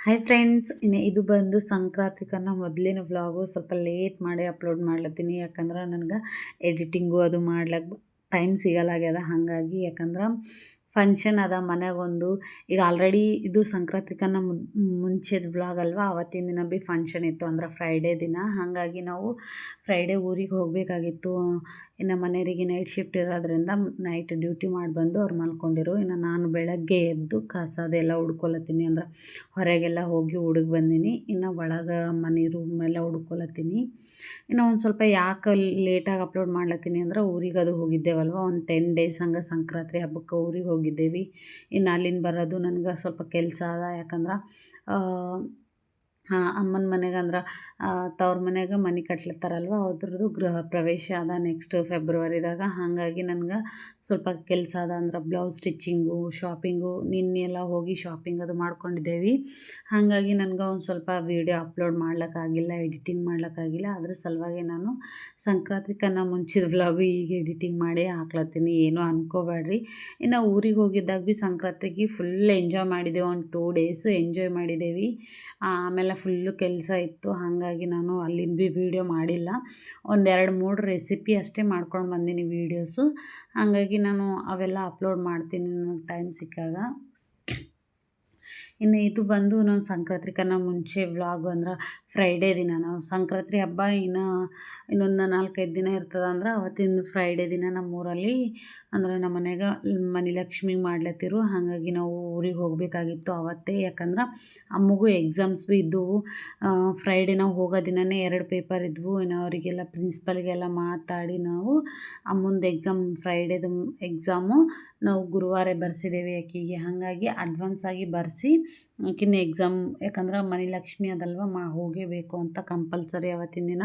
Hi friends, ಇದು ಬಂದು ಸಂಕ್ರಾಂತಿಕನ್ನ ಮೊದಲಿನ ವ್ಲಾಗು ಸ್ವಲ್ಪ ಲೇಟ್ ಮಾಡಿ ಅಪ್ಲೋಡ್ ಮಾಡ್ಲತ್ತೀನಿ. ಯಾಕಂದ್ರೆ ನನಗೆ ಎಡಿಟಿಂಗು ಅದು ಮಾಡ್ಲಿಕ್ಕೆ ಟೈಮ್ ಸಿಗಲಾಗ್ಯದ. ಹಾಗಾಗಿ ಯಾಕಂದ್ರೆ ಫಂಕ್ಷನ್ ಅದ ಮನೆಗೊಂದು. ಈಗ ಆಲ್ರೆಡಿ ಇದು ಸಂಕ್ರಾಂತಿಕನ್ನ ಮುಂಚೆದ ವ್ಲಾಗ್ ಅಲ್ವಾ. ಆವತ್ತಿನ ದಿನ ಭೀ ಫಂಕ್ಷನ್ ಇತ್ತು, ಅಂದ್ರೆ ಫ್ರೈಡೇ ದಿನ. ಹಾಗಾಗಿ ನಾವು ಫ್ರೈಡೇ ಊರಿಗೆ ಹೋಗಬೇಕಾಗಿತ್ತು. ಇನ್ನು ಮನೆಯವರಿಗೆ ನೈಟ್ ಶಿಫ್ಟ್ ಇರೋದ್ರಿಂದ ನೈಟ್ ಡ್ಯೂಟಿ ಮಾಡಿ ಬಂದು ಅವ್ರು ಮಲ್ಕೊಂಡಿರು. ಇನ್ನು ನಾನು ಬೆಳಗ್ಗೆ ಎದ್ದು ಕಸ ಅದೆಲ್ಲ ಹುಡ್ಕೊಳತ್ತೀನಿ. ಅಂದ್ರೆ ಹೊರಗೆಲ್ಲ ಹೋಗಿ ಹುಡುಗಿ ಬಂದೀನಿ. ಇನ್ನು ಒಳಗೆ ಮನೆ ರೂಮ್ ಎಲ್ಲ ಹುಡ್ಕೊಳತ್ತೀನಿ. ಇನ್ನು ಒಂದು ಸ್ವಲ್ಪ ಯಾಕೆ ಲೇಟಾಗಿ ಅಪ್ಲೋಡ್ ಮಾಡ್ಲತ್ತೀನಿ ಅಂದ್ರೆ ಊರಿಗೆ ಅದು ಹೋಗಿದ್ದೇವಲ್ವ, ಒಂದು 10 ಡೇಸ್ ಹಂಗೆ ಸಂಕ್ರಾಂತಿ ಹಬ್ಬಕ್ಕೆ ಊರಿಗೆ ಹೋಗಿದ್ದೇವೆ. ಇನ್ನು ಅಲ್ಲಿಂದ ಬರೋದು ನನಗೆ ಸ್ವಲ್ಪ ಕೆಲಸ ಅದ. ಯಾಕಂದ್ರೆ ಅಮ್ಮನ ಮನೆಗೆ ಅಂದ್ರೆ ತವ್ರ ಮನೆಗೆ ಮನೆ ಕಟ್ಲತ್ತಾರಲ್ವ, ಅದ್ರದ್ದು ಗೃಹ ಪ್ರವೇಶ ಅದ ನೆಕ್ಸ್ಟ್ ಫೆಬ್ರವರಿದಾಗ. ಹಾಗಾಗಿ ನನಗೆ ಸ್ವಲ್ಪ ಕೆಲಸ ಅದ. ಅಂದ್ರೆ ಬ್ಲೌಸ್ ಸ್ಟಿಚ್ಚಿಂಗು, ಶಾಪಿಂಗು, ನಿನ್ನೆಲ್ಲ ಹೋಗಿ ಶಾಪಿಂಗ್ ಅದು ಮಾಡ್ಕೊಂಡಿದ್ದೇವೆ. ಹಾಗಾಗಿ ನನಗೆ ಒಂದು ಸ್ವಲ್ಪ ವೀಡಿಯೋ ಅಪ್ಲೋಡ್ ಮಾಡ್ಲಿಕ್ಕಾಗಿಲ್ಲ, ಎಡಿಟಿಂಗ್ ಮಾಡ್ಲಿಕ್ಕಾಗಿಲ್ಲ. ಅದ್ರ ಸಲುವಾಗಿ ನಾನು ಸಂಕ್ರಾಂತಿಕನ್ನ ಮುಂಚಿದ ವ್ಲಾಗು ಈಗ ಎಡಿಟಿಂಗ್ ಮಾಡಿ ಹಾಕ್ಲತ್ತೀನಿ. ಏನೂ ಅನ್ಕೋಬೇಡ್ರಿ. ಇನ್ನು ಊರಿಗೆ ಹೋಗಿದ್ದಾಗ ಭೀ ಸಂಕ್ರಾಂತಿಗೆ ಫುಲ್ ಎಂಜಾಯ್ ಮಾಡಿದ್ದೇವೆ. ಒಂದು 2 ಡೇಸು ಎಂಜಾಯ್ ಮಾಡಿದ್ದೇವೆ. ಆಮೇಲೆ ಫುಲ್ಲು ಕೆಲಸ ಇತ್ತು. ಹಾಗಾಗಿ ನಾನು ಅಲ್ಲಿಂದ ಭೀ ವೀಡಿಯೋ ಮಾಡಿಲ್ಲ. ಒಂದು 2-3 ರೆಸಿಪಿ ಅಷ್ಟೇ ಮಾಡ್ಕೊಂಡು ಬಂದೀನಿ ವೀಡಿಯೋಸು. ಹಾಗಾಗಿ ನಾನು ಅವೆಲ್ಲ ಅಪ್ಲೋಡ್ ಮಾಡ್ತೀನಿ ನನಗೆ ಟೈಮ್ ಸಿಕ್ಕಾಗ. ಇನ್ನು ಇದು ಬಂದು ನಾನು ಸಂಕ್ರಾಂತಿಕನ್ನ ಮುಂಚೆ ವ್ಲಾಗು. ಅಂದ್ರೆ ಫ್ರೈಡೇ ದಿನ ನಾವು ಸಂಕ್ರಾಂತಿ ಹಬ್ಬ ಇನ್ನೊಂದು 4-5 ದಿನ ಇರ್ತದೆ. ಅಂದ್ರೆ ಅವತ್ತಿನ ಫ್ರೈಡೇ ದಿನ ನಮ್ಮೂರಲ್ಲಿ ಅಂದ್ರೆ ನಮ್ಮ ಮನೆಗೆ ಮನೆ ಲಕ್ಷ್ಮಿ ಮಾಡ್ಲತ್ತಿರು. ಹಾಗಾಗಿ ನಾವು ಊರಿಗೆ ಹೋಗಬೇಕಾಗಿತ್ತು ಅವತ್ತೇ. ಯಾಕಂದ್ರೆ ಅಮ್ಮಗೂ ಎಕ್ಸಾಮ್ಸ್ ಭೀ ಇದ್ದವು. ಫ್ರೈಡೇ ನಾವು ಹೋಗೋ ದಿನವೇ 2 ಪೇಪರ್ ಇದ್ವು. ಇನ್ನು ಅವರಿಗೆಲ್ಲ ಪ್ರಿನ್ಸಿಪಲ್ಗೆಲ್ಲ ಮಾತಾಡಿ ನಾವು ಅಮ್ಮಂದು ಫ್ರೈಡೇದು ಎಕ್ಸಾಮು ನಾವು ಗುರುವಾರ ಬರ್ಸಿದ್ದೇವೆ ಆಕೆಗೆ. ಹಾಗಾಗಿ ಅಡ್ವಾನ್ಸಾಗಿ ಬರೆಸಿ ಆಕಿನ ಎಕ್ಸಾಮ್, ಯಾಕಂದ್ರೆ ಮನೆ ಲಕ್ಷ್ಮಿ ಅದಲ್ವ, ಹೋಗೇಬೇಕು ಅಂತ ಕಂಪಲ್ಸರಿ ಅವತ್ತಿನ ದಿನ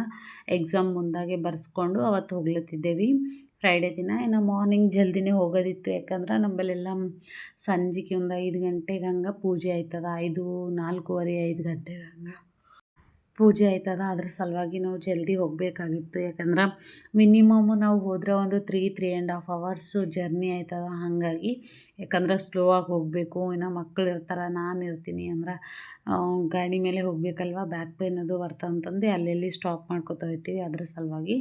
ಎಕ್ಸಾಮ್ ಮುಂದಾಗೆ ಬರ್ಸ್ಕೊಂಡು ಅವತ್ತು ಹೋಗ್ಲತ್ತಿದ್ದೇವೆ ಫ್ರೈಡೇ ದಿನ. ಇನ್ನು ಮಾರ್ನಿಂಗ್ ಜಲ್ದಿನೇ ಹೋಗೋದಿತ್ತು. ಯಾಕಂದ್ರೆ ನಮ್ಮಲ್ಲೆಲ್ಲ ಸಂಜೆಗೆ ಒಂದು 5 ಗಂಟೆಗೆ ಹಂಗೆ ಪೂಜೆ ಆಯ್ತದ. 4:45 5 ಗಂಟೆಗೆ ಹಂಗೆ ಪೂಜೆ ಆಯ್ತದ. ಅದ್ರ ಸಲುವಾಗಿ ನಾವು ಜಲ್ದಿ ಹೋಗಬೇಕಾಗಿತ್ತು. ಯಾಕಂದ್ರೆ ಮಿನಿಮಮ್ ನಾವು ಹೋದರೆ ಒಂದು 3-3.5 ಅವರ್ಸು ಜರ್ನಿ ಆಯ್ತದ. ಹಾಗಾಗಿ ಯಾಕಂದ್ರೆ ಸ್ಲೋ ಆಗಿ ಹೋಗಬೇಕು. ಇನ್ನು ಮಕ್ಕಳು ಇರ್ತಾರೆ, ನಾನು ಇರ್ತೀನಿ. ಅಂದ್ರೆ ಗಾಡಿ ಮೇಲೆ ಹೋಗಬೇಕಲ್ವ, ಬ್ಯಾಕ್ ಪೇನ್ ಅದು ಬರ್ತಂತಂದು ಅಲ್ಲೆಲ್ಲಿ ಸ್ಟಾಪ್ ಮಾಡ್ಕೊತಾ ಹೋಗ್ತೀವಿ. ಅದ್ರ ಸಲುವಾಗಿ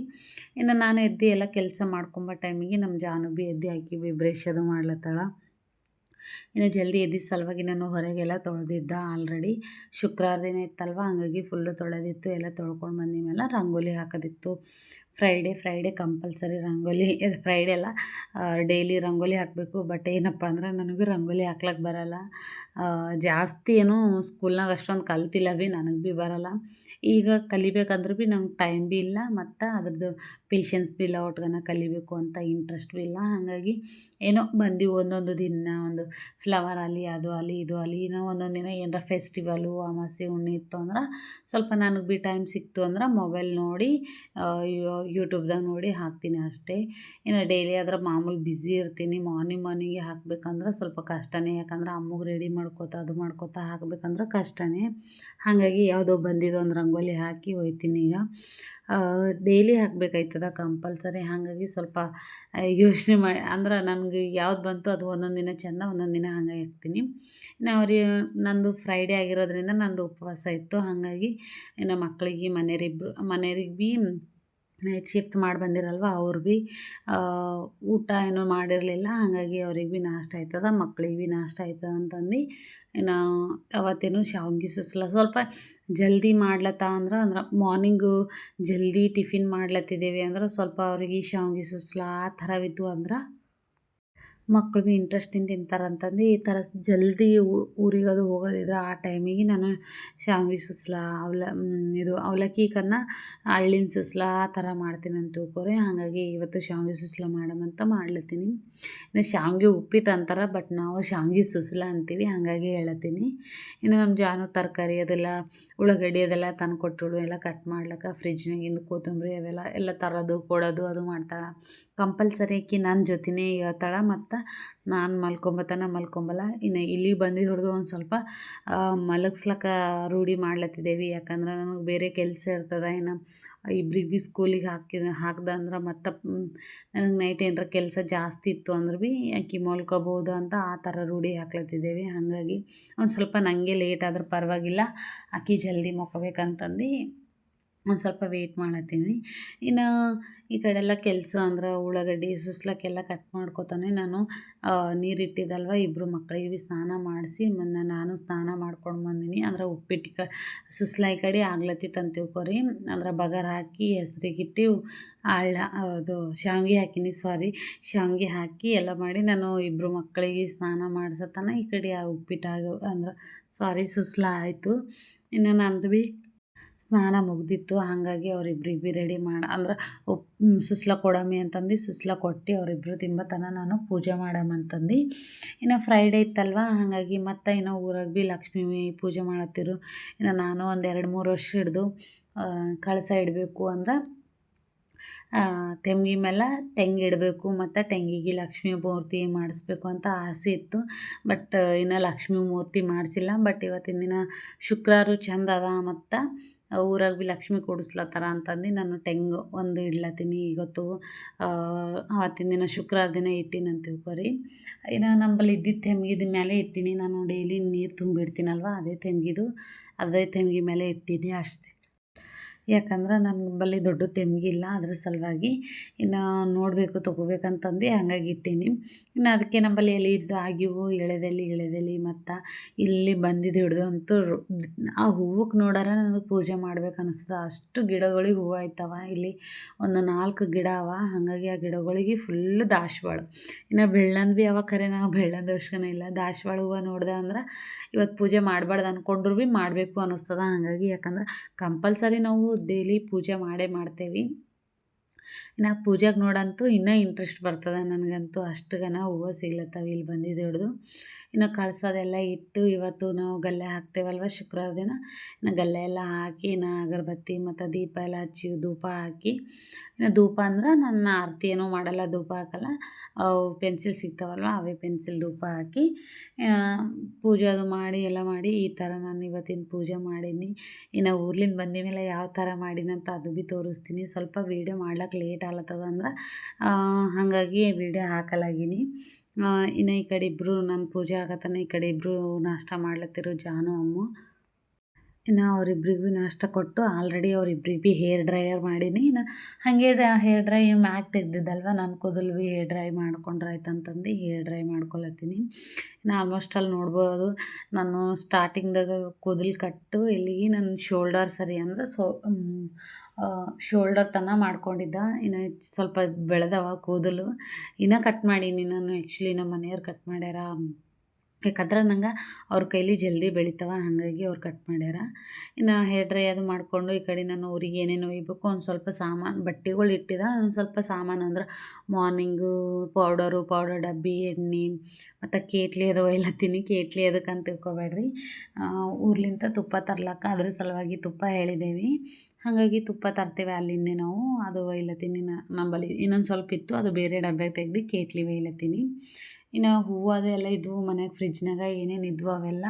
ಇನ್ನು ನಾನು ಎದ್ದು ಎಲ್ಲ ಕೆಲಸ ಮಾಡ್ಕೊಂಬೋ ಟೈಮಿಗೆ ನಮ್ಮ ಜಾನು ಭೀ ಎದ್ದು ಆಕಿ ಭೀ ಬ್ರಷ್ ಅದು ಮಾಡ್ಲತ್ತಾಳ. ಇನ್ನು ಜಲ್ದಿ ಎದ್ದಿದ್ದ ಸಲುವಾಗಿ ನಾನು ಹೊರಗೆಲ್ಲ ತೊಳೆದಿದ್ದ. ಆಲ್ರೆಡಿ ಶುಕ್ರವಾರ ದಿನ ಇತ್ತಲ್ವ, ಹಾಗಾಗಿ ಫುಲ್ಲು ತೊಳೆದಿತ್ತು. ಎಲ್ಲ ತೊಳ್ಕೊಂಡು ಬಂದ ಮೇಲೆ ರಂಗೋಲಿ ಹಾಕೋದಿತ್ತು. Friday compulsory rangoli. ಫ್ರೈಡೇ ಅಲ್ಲ, ಡೈಲಿ ರಂಗೋಲಿ ಹಾಕಬೇಕು. ಬಟ್ ಏನಪ್ಪ ಅಂದ್ರೆ ನನಗೂ ರಂಗೋಲಿ ಹಾಕ್ಲಿಕ್ಕೆ ಬರೋಲ್ಲ. ಜಾಸ್ತಿ ಏನು ಸ್ಕೂಲ್ನಾಗ ಅಷ್ಟೊಂದು ಕಲ್ತಿಲ್ಲ ಭೀ, ನನಗೆ ಭೀ ಬರೋಲ್ಲ. ಈಗ ಕಲಿಬೇಕಂದ್ರೆ ಭೀ ನಂಗೆ ಟೈಮ್ ಭೀ ಇಲ್ಲ, ಮತ್ತು ಅದ್ರದ್ದು ಪೇಷನ್ಸ್ ಭೀ ಇಲ್ಲ. ಒಟ್ಗನ ಕಲಿಬೇಕು ಅಂತ ಇಂಟ್ರೆಸ್ಟ್ ಭೀ ಇಲ್ಲ. ಹಾಗಾಗಿ ಏನೋ ಬಂದೀವಿ ಒಂದೊಂದು ದಿನ, ಒಂದು ಫ್ಲವರ್ ಅಲ್ಲಿ, ಅದು ಅಲ್ಲಿ ಇದು ಅಲ್ಲಿ, ಏನೋ ಒಂದೊಂದು ದಿನ ಏನಾರ ಫೆಸ್ಟಿವಲು, ಅಮಾವಾಸ್ಯೆ ಹುಣ್ಣಿ ಇತ್ತು ಅಂದ್ರೆ ಸ್ವಲ್ಪ ನನಗೆ ಭೀ ಟೈಮ್ ಸಿಕ್ತು ಅಂದ್ರೆ ಮೊಬೈಲ್ ನೋಡಿ ಯೂಟ್ಯೂಬ್ದಾಗ ನೋಡಿ ಹಾಕ್ತೀನಿ ಅಷ್ಟೇ. ಇನ್ನು ಡೈಲಿ ಆದ್ರೆ ಮಾಮೂಲಿ ಬ್ಯುಸಿ ಇರ್ತೀನಿ. ಮಾರ್ನಿಂಗಿಗೆ ಹಾಕಬೇಕಂದ್ರೆ ಸ್ವಲ್ಪ ಕಷ್ಟನೇ. ಯಾಕಂದ್ರೆ ಅಮ್ಮಗೆ ರೆಡಿ ಮಾಡ್ಕೋತಾ ಅದು ಮಾಡ್ಕೋತಾ ಹಾಕಬೇಕಂದ್ರೆ ಕಷ್ಟನೇ. ಹಾಗಾಗಿ ಯಾವುದೋ ಬಂದಿದ್ದು ಒಂದು ರಂಗೋಲಿ ಹಾಕಿ ಹೋಗ್ತೀನಿ. ಈಗ ಡೈಲಿ ಹಾಕಬೇಕಾಯ್ತದ ಕಂಪಲ್ಸರಿ. ಹಾಗಾಗಿ ಸ್ವಲ್ಪ ಯೋಚನೆ ಮಾಡಿ, ಅಂದ್ರೆ ನನಗೆ ಯಾವ್ದು ಬಂತು ಅದು ಒಂದೊಂದು ದಿನ ಚೆಂದ, ಒಂದೊಂದು ದಿನ ಹಂಗೆ ಇರ್ತೀನಿ. ನಂದು ಫ್ರೈಡೇ ಆಗಿರೋದ್ರಿಂದ ನಂದು ಉಪವಾಸ ಇತ್ತು. ಹಾಗಾಗಿ ಇನ್ನು ಮಕ್ಕಳಿಗೆ ಮನೆಯವ್ರಿಗೆ ಭೀ ನೈಟ್ ಶಿಫ್ಟ್ ಮಾಡಿ ಬಂದಿರಲ್ವ, ಅವ್ರು ಭೀ ಊಟ ಏನೂ ಮಾಡಿರಲಿಲ್ಲ. ಹಾಗಾಗಿ ಅವ್ರಿಗೆ ಭೀ ನಾಷ್ಟ ಆಯ್ತದ, ಮಕ್ಳಿಗೆ ಭೀ ನಾಷ್ಟ ಆಯ್ತದ ಅಂತಂದು ಇನ್ನು ಅವತ್ತೇನು ಶಾವ್ಗೆ ಸುಸ್ಲಾ ಸ್ವಲ್ಪ ಜಲ್ದಿ ಅಂದ್ರೆ ಮಾರ್ನಿಂಗು ಜಲ್ದಿ ಟಿಫಿನ್ ಮಾಡ್ಲತ್ತಿದ್ದೇವೆ ಅಂದ್ರೆ ಸ್ವಲ್ಪ ಅವ್ರಿಗೆ ಶಾವ್ಗೆ ಸುಸ್ಲಾ ಆ ಥರವಿದ್ದು ಅಂದ್ರೆ ಮಕ್ಳು ಭೀ ಇಂಟ್ರೆಸ್ಟಿಂದ ತಿಂತಾರಂತಂದು ಈ ಥರ ಜಲ್ದಿ ಊರಿಗದು ಹೋಗೋದಿದ್ರೆ ಆ ಟೈಮಿಗೆ ನಾನು ಶಾವ್ಗೆ ಸುಸ್ಲಾ, ಇದು ಅವಲಕ್ಕಿಕನ್ನ ಅಳ್ಳಿನ ಸುಸ್ಲಾ ಆ ಥರ ಮಾಡ್ತೀನಂತ ತಿಳ್ಕೊರಿ. ಹಾಗಾಗಿ ಇವತ್ತು ಶಾವ್ಗೆ ಸುಸ್ಲಾ ಮಾಡಮಂತ ಮಾಡ್ಲತ್ತೀನಿ. ಇನ್ನು ಶಾವ್ಗೆ ಉಪ್ಪಿಟ್ಟು ಅಂತಾರೆ, ಬಟ್ ನಾವು ಶಾವ್ಗೆ ಸುಸ್ಲಾ ಅಂತೀವಿ. ಹಾಗಾಗಿ ಹೇಳತ್ತೀನಿ. ಇನ್ನು ನಮ್ಮ ಜಾನು ತರಕಾರಿ ಅದೆಲ್ಲ ಉಳ್ಳಾಗಡ್ಡಿ ಅದೆಲ್ಲ ತಂದು ಕೊಟ್ಟಳು. ಎಲ್ಲ ಕಟ್ ಮಾಡ್ಲಿಕ್ಕೆ ಫ್ರಿಜ್ನಾಗಿಂದ ಕೊತ್ತಂಬರಿ ಅವೆಲ್ಲ ತರೋದು ಕೊಡೋದು ಅದು ಮಾಡ್ತಾಳೆ. ಕಂಪಲ್ಸರಿ ಆಕಿ ನನ್ನ ಜೊತೆನೇ ಹೇಳ್ತಾಳೆ. ಮತ್ತು ನಾನು ಮಲ್ಕೊಂಬಲ್ಲ. ಇನ್ನು ಇಲ್ಲಿಗೆ ಬಂದಿದ್ದು ಹಿಡ್ದು ಒಂದು ಸ್ವಲ್ಪ ಮಲಗ್ಸ್ಲಕ್ಕ ರೂಢಿ ಮಾಡ್ಲತ್ತಿದ್ದೇವೆ. ಯಾಕಂದ್ರೆ ನನಗೆ ಬೇರೆ ಕೆಲಸ ಇರ್ತದೆ. ಇನ್ನು ಇಬ್ರಿಗೆ ಭೀ ಸ್ಕೂಲಿಗೆ ಹಾಕ್ದೆ ಅಂದ್ರೆ ಮತ್ತು ನನಗೆ ನೈಟ್ ಏನಾರ ಕೆಲಸ ಜಾಸ್ತಿ ಇತ್ತು ಅಂದ್ರೆ ಭೀ ಆಕೆ ಮಲ್ಕೋಬೋದು ಅಂತ ಆ ಥರ ರೂಢಿ ಹಾಕ್ಲತ್ತಿದ್ದೇವೆ. ಹಾಗಾಗಿ ಒಂದು ಸ್ವಲ್ಪ ನನಗೆ ಲೇಟ್ ಆದ್ರೆ ಪರವಾಗಿಲ್ಲ, ಆಕೆ ಜಲ್ದಿ ಮಲ್ಕೋಬೇಕಂತಂದು ಒಂದು ಸ್ವಲ್ಪ ವೆಯ್ಟ್ ಮಾಡತ್ತೀನಿ. ಇನ್ನು ಈ ಕಡೆಲ್ಲ ಕೆಲಸ ಅಂದ್ರೆ ಉಳ್ಳಾಗಡ್ಡಿ ಸುಸ್ಲಕ್ಕೆಲ್ಲ ಕಟ್ ಮಾಡ್ಕೊತಾನೆ ನಾನು ನೀರಿಟ್ಟಿದ್ದಲ್ವ, ಇಬ್ಬರು ಮಕ್ಕಳಿಗೆ ಭೀ ಸ್ನಾನ ಮಾಡಿಸಿ ನಾನು ಸ್ನಾನ ಮಾಡ್ಕೊಂಡು ಬಂದೀನಿ. ಅಂದ್ರೆ ಉಪ್ಪಿಟ್ಟು ಸುಸ್ಲ ಈ ಕಡೆ ಆಗ್ಲತ್ತಿತ್ತು ಅಂತ ತಿಳ್ಕೊರಿ. ಅಂದ್ರೆ ಬಗಾರ್ ಹಾಕಿ ಹೆಸ್ರಿಗಿಟ್ಟು ಅದು ಶಾವಿಗೆ ಹಾಕೀನಿ, ಶಾವಿಗೆ ಹಾಕಿ ಎಲ್ಲ ಮಾಡಿ ನಾನು ಇಬ್ಬರು ಮಕ್ಕಳಿಗೆ ಸ್ನಾನ ಮಾಡ್ಸತ್ತಾನ ಈ ಕಡೆ ಆ ಉಪ್ಪಿಟ್ಟು ಅಂದ್ರೆ ಸುಸ್ಲ ಆಯಿತು. ಇನ್ನು ನಂದು ಭೀ ಸ್ನಾನ ಮುಗ್ದಿತ್ತು. ಹಾಗಾಗಿ ಅವರಿಬ್ರಿಗೆ ಭೀ ರೆಡಿ ಅಂದ್ರೆ ಸುಸ್ಲ ಕೊಡಮಿ ಅಂತಂದು ಸುಸ್ಲ ಕೊಟ್ಟು ಅವರಿಬ್ಬರು ತಿಂಬತನ ನಾನು ಪೂಜೆ ಮಾಡಮಂತಂದು. ಇನ್ನು ಫ್ರೈಡೇ ಇತ್ತಲ್ವ, ಹಾಗಾಗಿ ಮತ್ತು ಇನ್ನು ಊರಾಗ ಭೀ ಲಕ್ಷ್ಮೀ ಪೂಜೆ ಮಾಡತ್ತಿರು. ಇನ್ನು ನಾನು ಒಂದು 2-3 ವರ್ಷ ಹಿಡ್ದು ಕಳಸ ಇಡಬೇಕು ಅಂದ್ರೆ ತೆಂಗಿ ಮೇಲೆ ತೆಂಗಿಡಬೇಕು ಮತ್ತು ತೆಂಗಿಗೆ ಲಕ್ಷ್ಮೀ ಮೂರ್ತಿ ಮಾಡಿಸ್ಬೇಕು ಅಂತ ಆಸೆ ಇತ್ತು. ಬಟ್ ಇನ್ನು ಲಕ್ಷ್ಮೀ ಮೂರ್ತಿ ಮಾಡಿಸಿಲ್ಲ. ಬಟ್ ಇವತ್ತಿನ ದಿನ ಶುಕ್ರವಾರ ಚಂದ ಅದ ಮತ್ತು ಊರಾಗ ಭೀ ಲಕ್ಷ್ಮಿ ಕೂಡಿಸ್ಲತ್ತಾರ ಅಂತಂದು ನಾನು ತೆಂಗು ಒಂದು ಇಡ್ಲತ್ತೀನಿ. ಇವತ್ತು ಆವತ್ತಿನ ದಿನ ಶುಕ್ರವಾರ ದಿನ ಇಟ್ಟೀನಿ ಅಂತ ತಿಳ್ಕೊರಿ. ಇನ್ನು ನಮ್ಮಲ್ಲಿ ಇದ್ದಿದ್ದು ತೆಂಗಿದ ಮೇಲೆ ಇಟ್ಟೀನಿ. ನಾನು ಡೈಲಿ ನೀರು ತುಂಬಿಡ್ತೀನಲ್ವ, ಅದೇ ತೆಂಗಿ ಮೇಲೆ ಇಟ್ಟೀನಿ ಅಷ್ಟೇ. ಯಾಕಂದ್ರೆ ನನ್ನ ಬಳಿ ದೊಡ್ಡ ತೆಂಗಿ ಇಲ್ಲ, ಅದ್ರ ಸಲುವಾಗಿ ಇನ್ನು ನೋಡಬೇಕು ತೊಗೋಬೇಕಂತಂದು ಹಾಗಾಗಿ ಇಟ್ಟೀನಿ. ಇನ್ನು ಅದಕ್ಕೆ ನಮ್ಮಲ್ಲಿ ಎಲೆ ಆಗಿವು ಎಳೆದೆಲೆ ಮತ್ತು ಇಲ್ಲಿ ಬಂದಿದ್ದು ಹಿಡ್ದು ಅಂತೂ ಆ ಹೂವಕ್ಕೆ ನೋಡಾರ ನನಗೆ ಪೂಜೆ ಮಾಡ್ಬೇಕು ಅನಿಸ್ತದೆ. ಅಷ್ಟು ಗಿಡಗಳಿಗೆ ಹೂವು ಆಯ್ತವ. ಇಲ್ಲಿ ಒಂದು 4 ಗಿಡ ಅವ. ಹಾಗಾಗಿ ಆ ಗಿಡಗಳಿಗೆ ಫುಲ್ಲು ದಾಸವಾಳ. ಇನ್ನು ಬೆಳ್ಳಂದು ಭೀ ಅವ, ಖರೆ ನಾವು ಬೆಳ್ಳಂದು ಅವಶ್ಯಕನೇ ಇಲ್ಲ. ದಾಸವಾಳ ಹೂವು ನೋಡಿದೆ ಅಂದ್ರೆ ಇವತ್ತು ಪೂಜೆ ಮಾಡಬಾರ್ದು ಅಂದ್ಕೊಂಡ್ರು ಭೀ ಮಾಡಬೇಕು ಅನ್ನಿಸ್ತದೆ. ಹಾಗಾಗಿ ಯಾಕಂದ್ರೆ ಕಂಪಲ್ಸರಿ ನಾವು ಡೈಲಿ ಪೂಜೆ ಮಾಡ್ತೇವೆ. ಇನ್ನು ಪೂಜೆಗೆ ನೋಡಂತೂ ಇನ್ನೂ ಇಂಟ್ರೆಸ್ಟ್ ಬರ್ತದೆ ನನಗಂತೂ. ಅಷ್ಟುಗನ ಹೂವು ಸಿಗ್ಲತ್ತವೆ ಇಲ್ಲಿ ಬಂದಿದ್ದು ಹಿಡ್ದು. ಇನ್ನು ಕಳ್ಸೋದೆಲ್ಲ ಇಟ್ಟು ಇವತ್ತು ನಾವು ಗಲ್ಲೆ ಹಾಕ್ತೇವಲ್ವ ಶುಕ್ರವಾರ ದಿನ, ಇನ್ನು ಗಲ್ಲೆ ಎಲ್ಲ ಹಾಕಿ ಇನ್ನು ಅಗರಬತ್ತಿ ಮತ್ತು ದೀಪ ಎಲ್ಲ ಹಚ್ಚಿ ಧೂಪ ಹಾಕಿ, ಇನ್ನು ಧೂಪ ಅಂದ್ರೆ ನನ್ನ ಆರತಿ ಏನೂ ಮಾಡಲ್ಲ, ಧೂಪ ಹಾಕಲ್ಲ. ಅವು ಪೆನ್ಸಿಲ್ ಸಿಗ್ತಾವಲ್ವ, ಅವೇ ಪೆನ್ಸಿಲ್ ಧೂಪ ಹಾಕಿ ಪೂಜೆ ಅದು ಮಾಡಿ ಎಲ್ಲ ಮಾಡಿ ಈ ಥರ ನಾನು ಇವತ್ತಿನ ಪೂಜೆ ಮಾಡೀನಿ. ಇನ್ನು ಊರ್ಲಿಂದ ಬಂದ ಮೇಲೆ ಯಾವ ಥರ ಮಾಡೀನಂತ ಅದು ಭೀ ತೋರಿಸ್ತೀನಿ. ಸ್ವಲ್ಪ ವೀಡಿಯೋ ಮಾಡ್ಲಿಕ್ಕೆ ಲೇಟ್ ಆಗ್ಲತ್ತದ ಅಂದ್ರೆ ಹಾಗಾಗಿ ವೀಡಿಯೋ ಹಾಕಲಾಗೀನಿ. ಇನ್ನು ಈ ಕಡೆ ಇಬ್ಬರು ನನ್ನ ಪೂಜೆ ಆಗತ್ತಾನೆ, ಈ ಕಡೆ ಇಬ್ಬರು ನಾಷ್ಟ ಮಾಡ್ಲತ್ತಿರು ಜಾನು ಅಮ್ಮು. ಇನ್ನು ಅವರಿಬ್ರಿಗೆ ಭೀ ನಾಷ್ಟ ಕೊಟ್ಟು ಆಲ್ರೆಡಿ ಅವರಿಬ್ರಿಗೆ ಭೀ ಹೇರ್ ಡ್ರೈಯರ್ ಮಾಡೀನಿ. ಇನ್ನು ಹಾಗೆ ಹೇರ್ ಡ್ರೈ ಮ್ಯಾಕ್ ತೆಗ್ದಿದ್ದಲ್ವ, ನನ್ನ ಕೂದಲು ಭೀ ಹೇರ್ ಡ್ರೈ ಮಾಡ್ಕೊಂಡ್ರೆ ಆಯ್ತಂತಂದು ಹೇರ್ ಡ್ರೈ ಮಾಡ್ಕೊಳತ್ತೀನಿ. ಇನ್ನು ಆಲ್ಮೋಸ್ಟ್ ಅಲ್ಲಿ ನೋಡ್ಬೋದು, ನಾನು ಸ್ಟಾರ್ಟಿಂಗ್ದಾಗ ಕೂದಲು ಕಟ್ಟು ಇಲ್ಲಿಗೆ ನನ್ನ ಶೋಲ್ಡರ್ ಸರಿ ಅಂದ್ರೆ ಶೋಲ್ಡರ್ ತನಕ ಮಾಡ್ಕೊಂಡಿದ್ದ. ಇನ್ನು ಸ್ವಲ್ಪ ಬೆಳೆದವ ಕೂದಲು, ಇನ್ನೂ ಕಟ್ ಮಾಡೀನಿ ನಾನು. ಆ್ಯಕ್ಚುಲಿ ನಮ್ಮ ಮನೆಯವ್ರು ಕಟ್ ಮಾಡ್ಯಾರ. ಯಾಕಂದ್ರೆ ನಂಗೆ ಅವ್ರ ಕೈಲಿ ಜಲ್ದಿ ಬೆಳಿತಾವ, ಹಾಗಾಗಿ ಅವ್ರು ಕಟ್ ಮಾಡ್ಯಾರ. ಇನ್ನು ಹೇರ್ ಡ್ರೈ ಅದು ಮಾಡಿಕೊಂಡು ಈ ಕಡೆ ನಾನು ಊರಿಗೆ ಏನೇನು ಒಯ್ಯಬೇಕು ಒಂದು ಸ್ವಲ್ಪ ಸಾಮಾನು ಬಟ್ಟೆಗಳು ಇಟ್ಟಿದ್ದೆ. ಒಂದು ಸ್ವಲ್ಪ ಸಾಮಾನು ಅಂದ್ರೆ ಮಾರ್ನಿಂಗು ಪೌಡರ್ ಡಬ್ಬಿ, ಎಣ್ಣೆ ಮತ್ತು ಕೇಟ್ಲಿ ಅದು ಒಯ್ಲತ್ತೀನಿ. ಕೇಟ್ಲಿ ಅದಕ್ಕಂತ ತಿಳ್ಕೊಬೇಡ್ರಿ, ಊರ್ಲಿಂದ ತುಪ್ಪ ತರ್ಲಕ್ಕ ಅದ್ರ ಸಲುವಾಗಿ ತುಪ್ಪ ಹೇಳಿದ್ದೇವೆ. ಹಾಗಾಗಿ ತುಪ್ಪ ತರ್ತೇವೆ ಅಲ್ಲಿಂದೇ ನಾವು. ಅದು ಒಯ್ಲತ್ತೀನಿ. ನಂಬಲ್ಲಿ ಇನ್ನೊಂದು ಸ್ವಲ್ಪ ಇತ್ತು, ಅದು ಬೇರೆ ಡಬ್ಬ್ಯಾಗ ತೆಗ್ದು ಕೇಟ್ಲಿ ಒಯ್ಲತ್ತೀನಿ. ಇನ್ನು ಹೂವು ಅದೆಲ್ಲ ಇದ್ವು ಮನೆಯಾಗ, ಫ್ರಿಜ್ನಾಗ ಏನೇನು ಇದ್ವು ಅವೆಲ್ಲ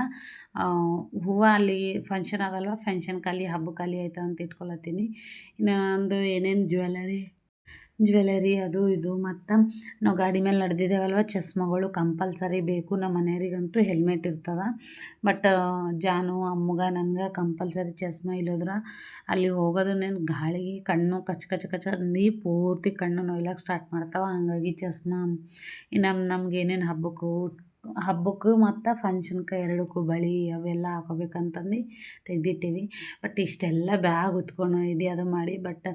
ಹೂವು ಅಲ್ಲಿ ಫಂಕ್ಷನ್ ಅದಲ್ವ, ಫಂಕ್ಷನ್ಗೆ ಹಬ್ಬಕ್ಕೆ ಆಯ್ತು ಅಂತ ಇಟ್ಕೊಳತ್ತೀನಿ. ಇನ್ನು ಒಂದು ಏನೇನು ಜ್ಯುವೆಲರಿ ಅದು ಇದು ಮತ್ತು ನಾವು ಗಾಡಿ ಮೇಲೆ ನಡೆದಿದ್ದೇವಲ್ವ, ಚಸ್ಮಗಳು ಕಂಪಲ್ಸರಿ ಬೇಕು. ನಮ್ಮ ಮನೆಯವರಿಗಂತೂ ಹೆಲ್ಮೆಟ್ ಇರ್ತವೆ. ಬಟ್ ಜಾನು ಅಮ್ಮಗ ನನಗೆ ಕಂಪಲ್ಸರಿ ಚಸ್ಮ ಇಲ್ಲೋದ್ರೆ ಅಲ್ಲಿ ಹೋಗೋದು ಗಾಳಿಗೆ ಕಣ್ಣು ಕಚ್ ಅಂದು ಪೂರ್ತಿ ಕಣ್ಣು ನೋಯ್ಲಕ್ಕೆ ಸ್ಟಾರ್ಟ್ ಮಾಡ್ತಾವೆ. ಹಾಗಾಗಿ ಚಸ್ಮ ಇನ್ನು ನಮ್ಗೆ ಏನೇನು ಹಬ್ಬಕ್ಕೂ ಮತ್ತು ಫಂಕ್ಷನ್ಗೆ ಎರಡಕ್ಕೂ ಬಳೆ ಅವೆಲ್ಲ ಹಾಕೋಬೇಕಂತಂದು ತೆಗ್ದಿಟ್ಟೀವಿ. ಬಟ್ ಇಷ್ಟೆಲ್ಲ ಬ್ಯಾಗ್ ಹೊತ್ಕೊಂಡು ಅದು ಮಾಡಿ, ಬಟ್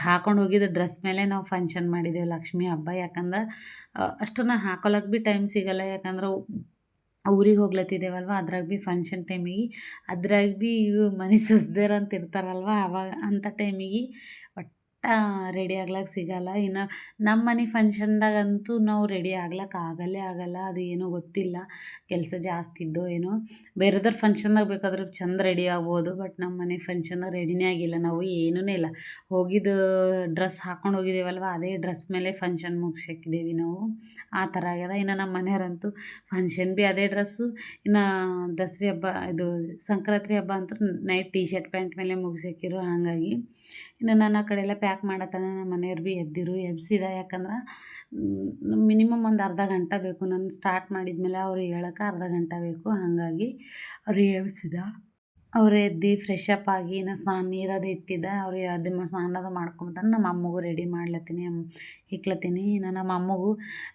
ಹಾಕೊಂಡು ಹೋಗಿದ್ದ ಡ್ರೆಸ್ ಮೇಲೆ ನಾವು ಫಂಕ್ಷನ್ ಮಾಡಿದ್ದೇವೆ ಲಕ್ಷ್ಮೀ ಹಬ್ಬ. ಯಾಕಂದ್ರೆ ಅಷ್ಟನ್ನು ಹಾಕೊಳಕ್ಕೆ ಭೀ ಟೈಮ್ ಸಿಗೋಲ್ಲ. ಯಾಕಂದ್ರೆ ಊರಿಗೆ ಹೋಗ್ಲತ್ತಿದ್ದೇವಲ್ವ, ಅದ್ರಾಗ ಭೀ ಫಂಕ್ಷನ್ ಟೈಮಿಗೆ, ಅದ್ರಾಗ ಭೀ ಮನೆ ಸೊಸ್ದೇರು ಅಂತ ಇರ್ತಾರಲ್ವ, ಅವಾಗ ಅಂಥ ಟೈಮಿಗೆ ರೆಡಿ ಆಗ್ಲಕ್ಕೆ ಸಿಗಲ್ಲ. ಇನ್ನು ನಮ್ಮ ಮನೆ ಫಂಕ್ಷನ್ದಾಗಂತೂ ನಾವು ರೆಡಿ ಆಗ್ಲಕ್ಕೆ ಆಗಲ್ಲ. ಅದು ಏನೋ ಗೊತ್ತಿಲ್ಲ, ಕೆಲಸ ಜಾಸ್ತಿ ಇದ್ದೋ ಏನೋ. ಬೇರೆದವ್ರ ಫಂಕ್ಷನ್ದಾಗ ಬೇಕಾದ್ರೆ ಚಂದ ರೆಡಿ ಆಗ್ಬೋದು, ಬಟ್ ನಮ್ಮ ಮನೆ ಫಂಕ್ಷನ್ದಾಗ ರೆಡಿನೇ ಆಗಿಲ್ಲ ನಾವು, ಏನೂ ಇಲ್ಲ. ಹೋಗಿದ್ದು ಡ್ರೆಸ್ ಹಾಕ್ಕೊಂಡು ಹೋಗಿದ್ದೀವಲ್ವ, ಅದೇ ಡ್ರೆಸ್ ಮೇಲೆ ಫಂಕ್ಷನ್ ಮುಗಿಸಾಕಿದ್ದೀವಿ ನಾವು. ಆ ಥರ ಆಗ್ಯದ. ಇನ್ನು ನಮ್ಮ ಮನೆಯವ್ರಂತೂ ಫಂಕ್ಷನ್ ಭೀ ಅದೇ ಡ್ರೆಸ್ಸು, ಇನ್ನು ದಸರಾ ಹಬ್ಬ ಇದು ಸಂಕ್ರಾಂತಿ ಹಬ್ಬ ಅಂತೂ ನೈಟ್ ಟೀ ಶರ್ಟ್ ಪ್ಯಾಂಟ್ ಮೇಲೆ ಮುಗಿಸಾಕಿರು. ಹಾಗಾಗಿ ಇನ್ನು ನಾನು ಆ ಕಡೆ ಎಲ್ಲ ಪ್ಯಾಕ್ ಮಾಡತ್ತಾನ. ನಮ್ಮ ಮನೆಯವ್ರು ಭೀ ಎಬ್ಸಿದ. ಯಾಕಂದ್ರೆ ಮಿನಿಮಮ್ ಒಂದು ಅರ್ಧ ಗಂಟೆ ಬೇಕು, ನಾನು ಸ್ಟಾರ್ಟ್ ಮಾಡಿದ್ಮೇಲೆ ಅವ್ರು ಹೇಳೋಕೆ ಅರ್ಧ ಗಂಟೆ ಬೇಕು. ಹಾಗಾಗಿ ಅವ್ರು ಎಬ್ಸಿದ. ಅವ್ರು ಎದ್ದು ಫ್ರೆಶ್ ಅಪ್ ಆಗಿ ಇನ್ನು ನೀರದು ಇಟ್ಟಿದ್ದೆ. ಅವ್ರು ಅದನ್ನು ಸ್ನಾನ ಅದು ಮಾಡ್ಕೊಂಬತ್ತಾನೆ. ನಮ್ಮ ಅಮ್ಮಗೂ ರೆಡಿ ಮಾಡ್ಲತ್ತೀನಿ, ಇಕ್ಲತ್ತೀನಿ. ಇನ್ನು ನಮ್ಮ ಅಮ್ಮಗೂ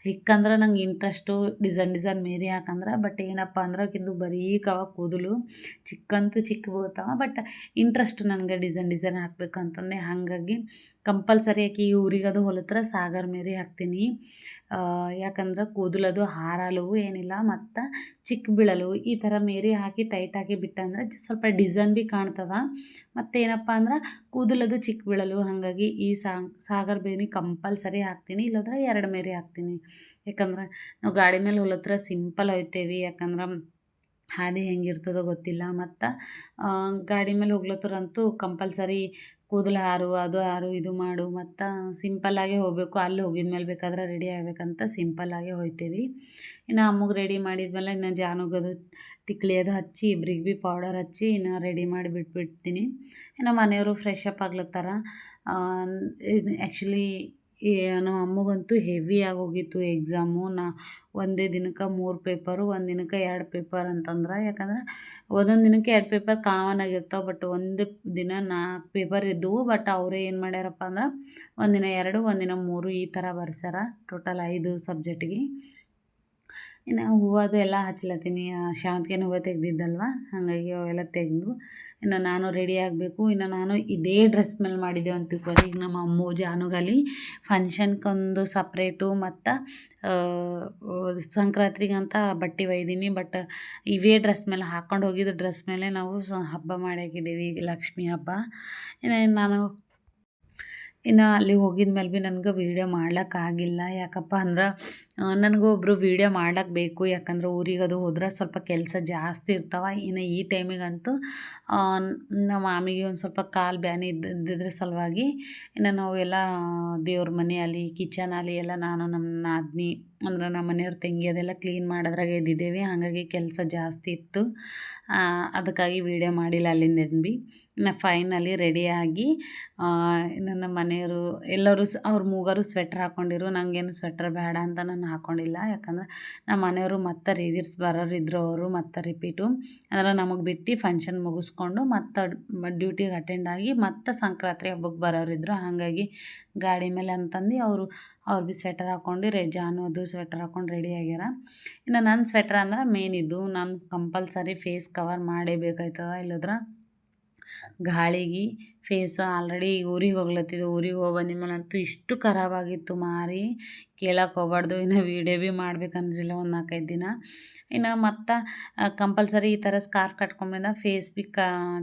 ಹಿಕ್ಕಂದ್ರೆ ನಂಗೆ ಇಂಟ್ರೆಸ್ಟು ಡಿಸೈನ್ ಮೇರಿ ಹಾಕಂದ್ರೆ. ಬಟ್ ಏನಪ್ಪ ಅಂದ್ರೆ ಆಕಿಂದು ಬರೀಕವ ಕೂದಲು ಚಿಕ್ಕಂತೂ ಚಿಕ್ಕ ಬೀಳ್ತಾವ. ಬಟ್ ಇಂಟ್ರೆಸ್ಟ್ ನನಗೆ ಡಿಸೈನ್ ಹಾಕಬೇಕು ಅಂತಂದೆ. ಹಾಗಾಗಿ ಕಂಪಲ್ಸರಿ ಆಕಿ ಊರಿಗದು ಹೊಲತ್ರ ಸಾಗರ್ ಮೇರಿ ಹಾಕ್ತೀನಿ. ಯಾಕಂದ್ರೆ ಕೂದಲದು ಹಾರಲು ಏನಿಲ್ಲ, ಮತ್ತು ಚಿಕ್ಕ ಬೀಳಲು ಈ ಥರ ಮೇರಿ ಹಾಕಿ ಟೈಟ್ ಹಾಕಿ ಬಿಟ್ಟಂದ್ರೆ ಸ್ವಲ್ಪ ಡಿಸೈನ್ ಭೀ ಕಾಣ್ತದೆ. ಮತ್ತೇನಪ್ಪ ಅಂದ್ರೆ ಕೂದಲದು ಚಿಕ್ಕ ಬೀಳಲು. ಹಾಗಾಗಿ ಈ ಸಾಗರ್ ಮೇರಿ ಕಂಪಲ್ಸರಿ ಹಾಕ್ತೀನಿ, ಇಲ್ಲಾಂದ್ರೆ 2 ಮೇರಿ ಹಾಕ್ತೀನಿ. ಯಾಕಂದ್ರೆ ನಾವು ಗಾಡಿ ಮೇಲೆ ಹೊಲತ್ರ ಸಿಂಪಲ್ ಹೋಗ್ತೇವೆ. ಯಾಕಂದ್ರೆ ಹಾದಿ ಹೆಂಗಿರ್ತದೋ ಗೊತ್ತಿಲ್ಲ. ಮತ್ತು ಗಾಡಿ ಮೇಲೆ ಹೋಗ್ಲತ್ತರಂತೂ ಕಂಪಲ್ಸರಿ ಕೂದಲು ಅದು ಇದು ಮಾಡು, ಮತ್ತು ಸಿಂಪಲ್ಲಾಗೆ ಹೋಗಬೇಕು. ಅಲ್ಲಿ ಹೋಗಿದ್ಮೇಲೆ ಬೇಕಾದ್ರೆ ರೆಡಿ ಆಗ್ಬೇಕಂತ ಸಿಂಪಲ್ಲಾಗೆ ಹೋಗ್ತೀವಿ. ಇನ್ನು ಅಮ್ಮಗೆ ರೆಡಿ ಮಾಡಿದ್ಮೇಲೆ ಇನ್ನು ಜಾನುಗದು ತಿಕ್ಲಿ ಅದು ಹಚ್ಚಿ ಇಬ್ರಿಗೆ ಭೀ ಪೌಡರ್ ಹಚ್ಚಿ ಇನ್ನು ರೆಡಿ ಮಾಡಿ ಬಿಟ್ಬಿಡ್ತೀನಿ. ಇನ್ನು ಮನೆಯವರು ಫ್ರೆಶ್ ಅಪ್ ಆಗ್ಲತ್ತಾರ. ಆ್ಯಕ್ಚುಲಿ ನಮ್ಮ ಅಮ್ಮಗಂತೂ ಹೆವಿ ಆಗೋಗಿತ್ತು ಎಕ್ಸಾಮು. ಒಂದೇ ದಿನಕ್ಕೆ 3 ಪೇಪರು, ಒಂದು ದಿನಕ್ಕೆ 2 ಪೇಪರ್ ಅಂತಂದ್ರೆ. ಯಾಕಂದ್ರೆ ಒಂದೊಂದು ದಿನಕ್ಕೆ 2 ಪೇಪರ್ ಕಾಮನ್ ಆಗಿರ್ತಾವೆ. ಬಟ್ ಒಂದು ದಿನ 4 ಪೇಪರ್ ಇದ್ದವು. ಬಟ್ ಅವರೇ ಏನು ಮಾಡ್ಯಾರಪ್ಪ ಅಂದ್ರೆ ಒಂದಿನ 2, ಒಂದಿನ 3 ಈ ಥರ ಬರ್ಸ್ಯಾರ. ಟೋಟಲ್ 5 ಸಬ್ಜೆಕ್ಟಿಗೆ. ಇನ್ನು ಹೂವು ಅದು ಎಲ್ಲ ಹಚ್ಲತ್ತೀನಿ. ಶಾವಂತಿಗೆ ಹೂವು ತೆಗ್ದಿದ್ದಲ್ವ, ಹಾಗಾಗಿ ಅವೆಲ್ಲ ತೆಗೆದು ಇನ್ನು ನಾನು ರೆಡಿ ಆಗಬೇಕು. ಇನ್ನು ನಾನು ಇದೇ ಡ್ರೆಸ್ ಮೇಲೆ ಮಾಡಿದ್ದೆವು ಅಂತ ತಿಳ್ಕೊಳ್ಳಿ. ಈಗ ನಮ್ಮ ಅಮ್ಮ ಜಾನುಗಲಿ ಫಂಕ್ಷನ್ಗೊಂದು ಸಪ್ರೇಟು, ಮತ್ತು ಸಂಕ್ರಾಂತಿಗಂತ ಬಟ್ಟೆ ಒಯ್ದೀನಿ. ಬಟ್ ಇವೇ ಡ್ರೆಸ್ ಮೇಲೆ ಹಾಕ್ಕೊಂಡು ಹೋಗಿದ್ದು ಡ್ರೆಸ್ ಮೇಲೆ ನಾವು ಹಬ್ಬ ಮಾಡಾಕಿದ್ದೀವಿ, ಲಕ್ಷ್ಮೀ ಹಬ್ಬ. ಇನ್ನು ಅಲ್ಲಿ ಹೋಗಿದ ಮೇಲೆ ಭೀ ನನಗೆ ವೀಡಿಯೋ ಮಾಡ್ಲಿಕ್ಕಾಗಿಲ್ಲ. ಯಾಕಪ್ಪ ಅಂದ್ರೆ ನನಗೂ ಒಬ್ಬರು ವೀಡಿಯೋ ಮಾಡಕ್ಕೆ ಬೇಕು. ಯಾಕಂದ್ರೆ ಊರಿಗದು ಹೋದ್ರೆ ಸ್ವಲ್ಪ ಕೆಲಸ ಜಾಸ್ತಿ ಇರ್ತಾವೆ. ಇನ್ನು ಈ ಟೈಮಿಗಂತೂ ನಮ್ಮ ಮಾಮಿಗೆ ಒಂದು ಸ್ವಲ್ಪ ಕಾಲು ಬ್ಯಾನೆ ಇದ್ದಿದ್ರ ಸಲುವಾಗಿ ಇನ್ನು ನಾವು ಎಲ್ಲ ದೇವ್ರ ಮನೆಯಲ್ಲಿ ಕಿಚನಲ್ಲಿ ಎಲ್ಲ ನಾನು ನಮ್ಮ ನಾದಿನಿ ಅಂದ್ರೆ ನಮ್ಮ ಮನೆಯವ್ರ ತಂಗಿ ಅದೆಲ್ಲ ಕ್ಲೀನ್ ಮಾಡೋದ್ರಾಗ ಇದ್ದಿದ್ದೇವೆ. ಹಾಗಾಗಿ ಕೆಲಸ ಜಾಸ್ತಿ ಇತ್ತು, ಅದಕ್ಕಾಗಿ ವೀಡಿಯೋ ಮಾಡಿಲ್ಲ ಅಲ್ಲಿಂದ ಭೀ. ಇನ್ನು ಫೈನಲಿ ರೆಡಿಯಾಗಿ ಇನ್ನು ನಮ್ಮ ಮನೆಯವರು ಎಲ್ಲರೂ ಅವ್ರ ಮೂಗರು ಸ್ವೆಟ್ರ್ ಹಾಕ್ಕೊಂಡಿರು. ನನಗೇನು ಸ್ವೆಟ್ರ್ ಬೇಡ ಅಂತ ನಾನು ಹಾಕ್ಕೊಂಡಿಲ್ಲ. ಯಾಕಂದ್ರೆ ನಮ್ಮ ಮನೆಯವರು ಮತ್ತೆ ರಿವೀರ್ಸ್ ಬರೋರಿದ್ರು, ಅವರು ಮತ್ತೆ ರಿಪೀಟು ಅಂದ್ರೆ ನಮಗೆ ಬಿಟ್ಟು ಫಂಕ್ಷನ್ ಮುಗಿಸ್ಕೊಂಡು ಮತ್ತು ಡ್ಯೂಟಿಗೆ ಅಟೆಂಡ್ ಆಗಿ ಮತ್ತು ಸಂಕ್ರಾಂತಿ ಹಬ್ಬಕ್ಕೆ ಬರೋರಿದ್ರು. ಹಾಗಾಗಿ ಗಾಡಿ ಮೇಲೆ ಅಂತಂದು ಅವ್ರು ಭೀ ಸ್ವೆಟರ್ ಹಾಕ್ಕೊಂಡು ಜಾನು ಅದು ಸ್ವೆಟರ್ ಹಾಕ್ಕೊಂಡು ರೆಡಿ ಆಗ್ಯಾರ. ಇನ್ನು ನನ್ನ ಸ್ವೆಟ್ರ್ ಅಂದ್ರೆ ಮೇನ್ ಇದು, ನಾನು ಕಂಪಲ್ಸರಿ ಫೇಸ್ ಕವರ್ ಮಾಡೇಬೇಕಾಯ್ತದ. ಇಲ್ಲದ್ರೆ ಗಾಳಿಗೆ ಫೇಸ್ ಆಲ್ರೆಡಿ ಊರಿಗೆ ಹೋಗ್ಲತ್ತಿದ್ದು, ಊರಿಗೆ ಹೋಗಿ ಬಂದಿದ್ಮೇಲಂತೂ ಇಷ್ಟು ಖರಾಬಾಗಿತ್ತು ಮಾರಿ, ಕೇಳಕ್ಕೆ ಹೋಗ್ಬಾರ್ದು. ಇನ್ನು ವೀಡಿಯೋ ಭೀ ಮಾಡ್ಬೇಕು ಅನ್ಸಿಲ್ಲ ಒಂದು 4-5 ದಿನ. ಇನ್ನು ಮತ್ತು ಕಂಪಲ್ಸರಿ ಈ ಥರ ಸ್ಕಾರ್ಫ್ ಕಟ್ಕೊಂಡ್ಬಂದ ಫೇಸ್ ಭೀ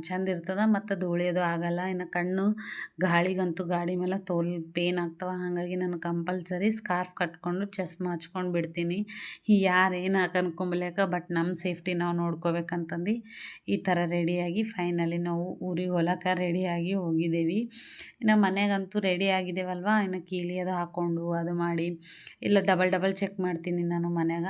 ಚಂದ ಇರ್ತದೆ, ಮತ್ತು ಧೂಳಿಯೋದು ಆಗಲ್ಲ. ಇನ್ನು ಕಣ್ಣು ಗಾಳಿಗಂತೂ ಗಾಡಿ ಮೇಲೆ ಪೇನ್ ಆಗ್ತವೆ. ಹಾಗಾಗಿ ನಾನು ಕಂಪಲ್ಸರಿ ಸ್ಕಾರ್ಫ್ ಕಟ್ಕೊಂಡು ಚಸ್ಮಾ ಹಚ್ಕೊಂಡು ಬಿಡ್ತೀನಿ. ಯಾರು ಏನು ಅನ್ಕೊಂಬಲ್ಯಾಕ, ಬಟ್ ನಮ್ಮ ಸೇಫ್ಟಿ ನಾವು ನೋಡ್ಕೋಬೇಕಂತಂದು ಈ ಥರ ರೆಡಿಯಾಗಿ ಫೈನಲಿ ನಾವು ಊರಿಗೆ ಹೋಗಕ್ಕೆ ರೆಡಿಯಾಗಿ ಹೋಗಿದ್ದೇವೆ. ಇನ್ನು ಮನೆಗಂತೂ ರೆಡಿ ಆಗಿದ್ದೇವಲ್ವ, ಇನ್ನು ಕೀಲಿ ಅದು ಹಾಕ್ಕೊಂಡು ಅದು ಮಾಡಿ ಇಲ್ಲ ಡಬಲ್ ಚೆಕ್ ಮಾಡ್ತೀನಿ ನಾನು ಮನ್ಯಾಗ.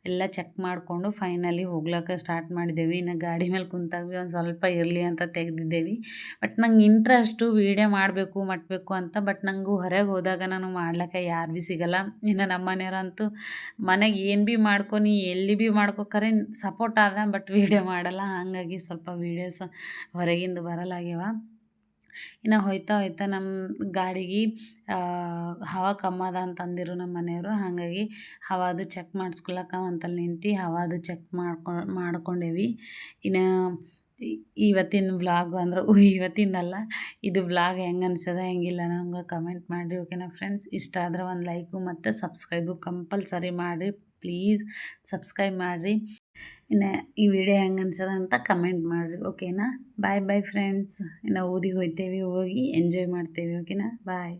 ಎಲ್ಲ ಚೆಕ್ ಮಾಡಿಕೊಂಡು ಫೈನಲಿ ಹೋಗ್ಲಿಕ್ಕೆ ಸ್ಟಾರ್ಟ್ ಮಾಡಿದ್ದೇವೆ. ಇನ್ನು ಗಾಡಿ ಮೇಲೆ ಕುಂತಾಗ ಭೀ ಒಂದು ಸ್ವಲ್ಪ ಇರಲಿ ಅಂತ ತೆಗೆದಿದ್ದೇವೆ. ಬಟ್ ನಂಗೆ ಇಂಟ್ರೆಸ್ಟು ವೀಡಿಯೋ ಮಾಡಬೇಕು ಅಂತ. ಬಟ್ ನಂಗೆ ಹೊರಗೆ ಹೋದಾಗ ನಾನು ಮಾಡ್ಲಿಕ್ಕೆ ಯಾರು ಭೀ ಸಿಗಲ್ಲ. ಇನ್ನು ನಮ್ಮ ಮನೆಯವರಂತೂ ಮನೆಗೆ ಏನು ಭೀ ನೀ ಎಲ್ಲಿ ಭೀ ಮಾಡ್ಕೋಕರೆ ಸಪೋರ್ಟ್ ಆದ, ಬಟ್ ವೀಡಿಯೋ ಮಾಡಲ್ಲ. ಹಾಗಾಗಿ ಸ್ವಲ್ಪ ವೀಡಿಯೋಸ್ ಹೊರಗಿಂದ ಬರಲಾಗ್ಯವ. ಇನ್ನು ಹೋಯ್ತಾ ನಮ್ಮ ಗಾಡಿಗೆ ಹವಾ ಕಮ್ಮದ ಅಂತ ಅಂದಿರು ನಮ್ಮ ಮನೆಯವರು. ಹಾಗಾಗಿ ಹವಾದು ಚೆಕ್ ಮಾಡಿಸ್ಕೊಳಕ್ಕೆ ಅಂತಲ್ಲಿ ನಿಂತು ಹವಾದು ಚೆಕ್ ಮಾಡ್ಕೊಂಡೇವಿ. ಇನ್ನು ಇವತ್ತಿನ ವ್ಲಾಗ್ ಅಂದ್ರೆ ಇವತ್ತಿಂದಲ್ಲ, ಇದು ವ್ಲಾಗ್ ಹೆಂಗೆ ಅನ್ಸದ ಹೆಂಗಿಲ್ಲ ನಂಗೆ ಕಮೆಂಟ್ ಮಾಡಿರಿ. ಓಕೆನಾ ಫ್ರೆಂಡ್ಸ್? ಇಷ್ಟ ಆದರೆ ಒಂದು ಲೈಕು ಮತ್ತು ಸಬ್ಸ್ಕ್ರೈಬು ಕಂಪಲ್ಸರಿ ಮಾಡಿರಿ. ಪ್ಲೀಸ್ ಸಬ್ಸ್ಕ್ರೈಬ್ ಮಾಡಿರಿ. ಇನ್ನು ಈ ವಿಡಿಯೋ ಹೆಂಗೆ ಅನ್ಸದ ಅಂತ ಕಮೆಂಟ್ ಮಾಡಿರಿ. ಓಕೆನಾ? ಬಾಯ್ ಬಾಯ್ ಫ್ರೆಂಡ್ಸ್. ಇನ್ನು ಊರಿಗೆ ಹೋಗ್ತೇವೆ, ಹೋಗಿ ಎಂಜಾಯ್ ಮಾಡ್ತೇವೆ. ಓಕೆನಾ? ಬಾಯ್.